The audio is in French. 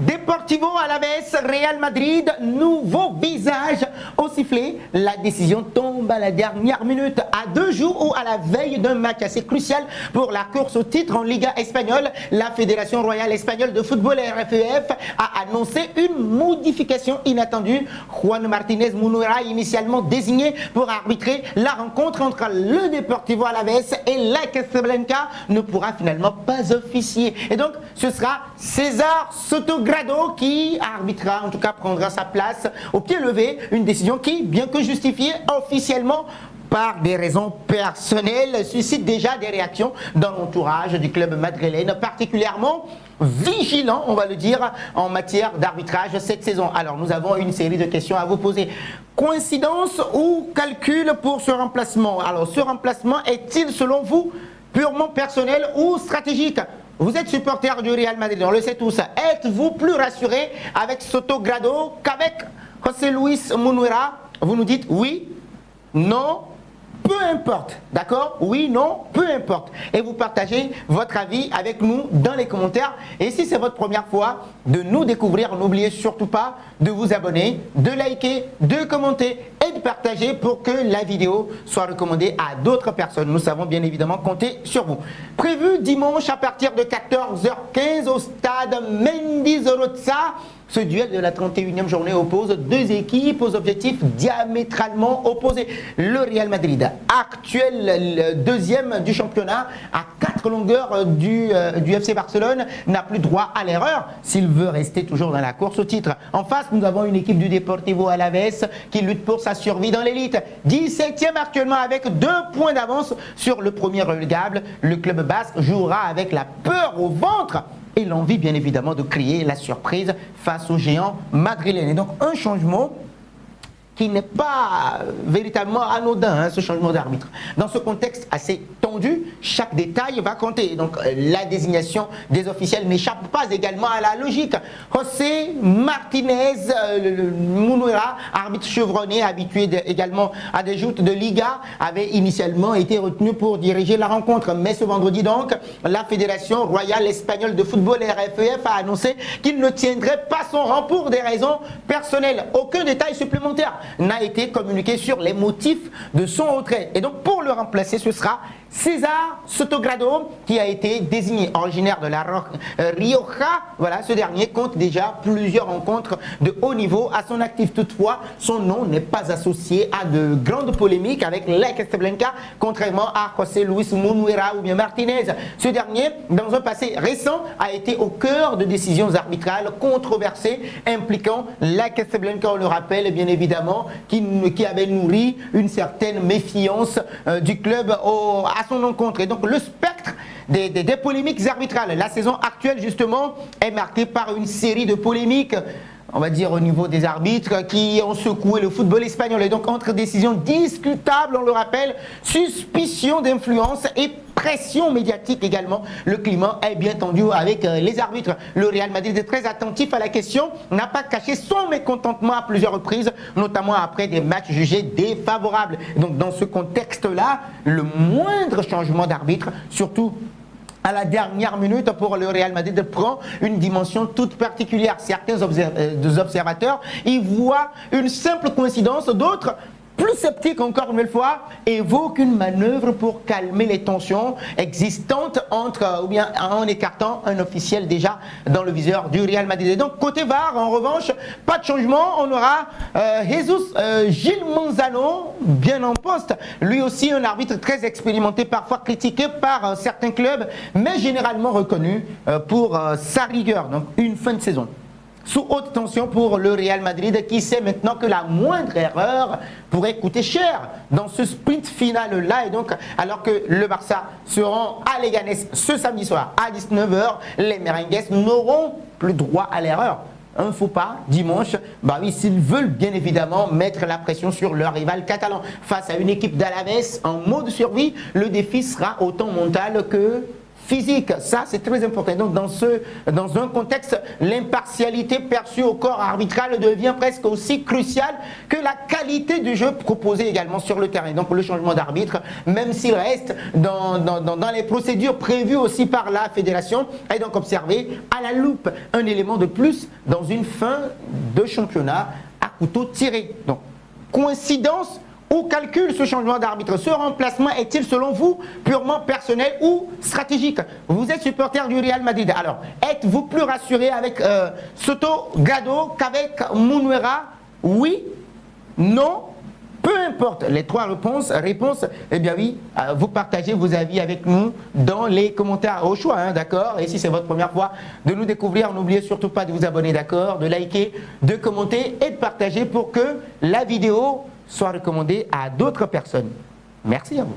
Deportivo Alaves, Real Madrid, nouveau visage au sifflet. La décision tombe à la dernière minute, à 2 jours ou à la veille d'un match assez crucial pour la course au titre en Liga espagnole. La Fédération royale espagnole de football RFEF a annoncé une modification inattendue. Juan Martínez Munuera, initialement désigné pour arbitrer la rencontre entre le Deportivo Alaves et la Casablanca, ne pourra finalement pas officier. Et donc, ce sera César Sotogrado qui arbitrera, en tout cas prendra sa place au pied levé. Une décision qui, bien que justifiée officiellement par des raisons personnelles, suscite déjà des réactions dans l'entourage du club madrilène, particulièrement vigilant, on va le dire, en matière d'arbitrage cette saison. Alors, nous avons une série de questions à vous poser. Coïncidence ou calcul pour ce remplacement? Alors, ce remplacement est-il, selon vous, purement personnel ou stratégique? Vous êtes supporter du Real Madrid, on le sait tous. Êtes-vous plus rassuré avec Sotogrado qu'avec José Luis Munuera? Vous nous dites oui, non, peu importe, d'accord? Oui, non, peu importe. Et vous partagez votre avis avec nous dans les commentaires. Et si c'est votre première fois de nous découvrir, n'oubliez surtout pas de vous abonner, de liker, de commenter et de partager pour que la vidéo soit recommandée à d'autres personnes. Nous savons bien évidemment compter sur vous. Prévu dimanche à partir de 14h15 au stade Mendizorroza. Ce duel de la 31e journée oppose deux équipes aux objectifs diamétralement opposés. Le Real Madrid, actuel deuxième du championnat, à 4 longueurs du FC Barcelone, n'a plus droit à l'erreur s'il veut rester toujours dans la course au titre. En face, nous avons une équipe du Deportivo Alaves qui lutte pour sa survie dans l'élite. 17e actuellement avec 2 points d'avance sur le premier relégable. Le club basque jouera avec la peur au ventre et l'envie bien évidemment de créer la surprise face aux géants madrilènes. Et donc un changement qui n'est pas véritablement anodin, hein, ce changement d'arbitre. Dans ce contexte assez tendu, chaque détail va compter. Donc la désignation des officiels n'échappe pas également à la logique. José Martínez Munuera, arbitre chevronné, habitué également à des joutes de Liga, avait initialement été retenu pour diriger la rencontre. Mais ce vendredi donc, la Fédération royale espagnole de football RFEF a annoncé qu'il ne tiendrait pas son rang pour des raisons personnelles. Aucun détail supplémentaire n'a été communiqué sur les motifs de son retrait. Et donc pour le remplacer, ce sera César Sotogrado qui a été désigné. Originaire de la Rioja, voilà, ce dernier compte déjà plusieurs rencontres de haut niveau à son actif. Toutefois, son nom n'est pas associé à de grandes polémiques avec la Casablanca, contrairement à José Luis Munuera ou bien Martínez. Ce dernier, dans un passé récent, a été au cœur de décisions arbitrales controversées impliquant la Casablanca, on le rappelle bien évidemment, qui avait nourri une certaine méfiance du club à son encontre. Et donc le spectre des polémiques arbitrales, la saison actuelle justement est marquée par une série de polémiques, on va dire au niveau des arbitres, qui ont secoué le football espagnol. Et donc entre décisions discutables, on le rappelle, suspicion d'influence et pression médiatique également, le climat est bien tendu avec les arbitres. Le Real Madrid est très attentif à la question, n'a pas caché son mécontentement à plusieurs reprises, notamment après des matchs jugés défavorables. Donc dans ce contexte-là, le moindre changement d'arbitre, surtout à la dernière minute pour le Real Madrid, prend une dimension toute particulière. Certains observateurs y voient une simple coïncidence, d'autres plus sceptiques encore une fois, évoquent une manœuvre pour calmer les tensions existantes ou bien en écartant un officiel déjà dans le viseur du Real Madrid. Et donc côté VAR, en revanche, pas de changement. On aura Gil Manzano bien en poste. Lui aussi un arbitre très expérimenté, parfois critiqué par certains clubs, mais généralement reconnu pour sa rigueur. Donc une fin de saison sous haute tension pour le Real Madrid, qui sait maintenant que la moindre erreur pourrait coûter cher dans ce sprint final-là. Et donc, alors que le Barça se rend à Leganés ce samedi soir à 19h, les merengues n'auront plus droit à l'erreur. Un faux pas dimanche, bah oui, s'ils veulent bien évidemment mettre la pression sur leur rival catalan. Face à une équipe d'Alaves en mode survie, le défi sera autant mental que physique. Ça, c'est très important. Donc, dans un contexte, l'impartialité perçue au corps arbitral devient presque aussi cruciale que la qualité du jeu proposé également sur le terrain. Donc, le changement d'arbitre, même s'il reste dans les procédures prévues aussi par la fédération, est donc observé à la loupe. Un élément de plus dans une fin de championnat à couteau tiré. Donc, coïncidence ou calcul ce changement d'arbitre? Ce remplacement est-il selon vous purement personnel ou stratégique? Vous êtes supporter du Real Madrid. Alors, êtes-vous plus rassuré avec Soto Gado qu'avec Munuera? Oui? Non? Peu importe les trois réponses, eh bien oui, vous partagez vos avis avec nous dans les commentaires au choix, hein, d'accord? Et si c'est votre première fois de nous découvrir, n'oubliez surtout pas de vous abonner, d'accord? De liker, de commenter et de partager pour que la vidéo soit recommandée à d'autres personnes. Merci à vous.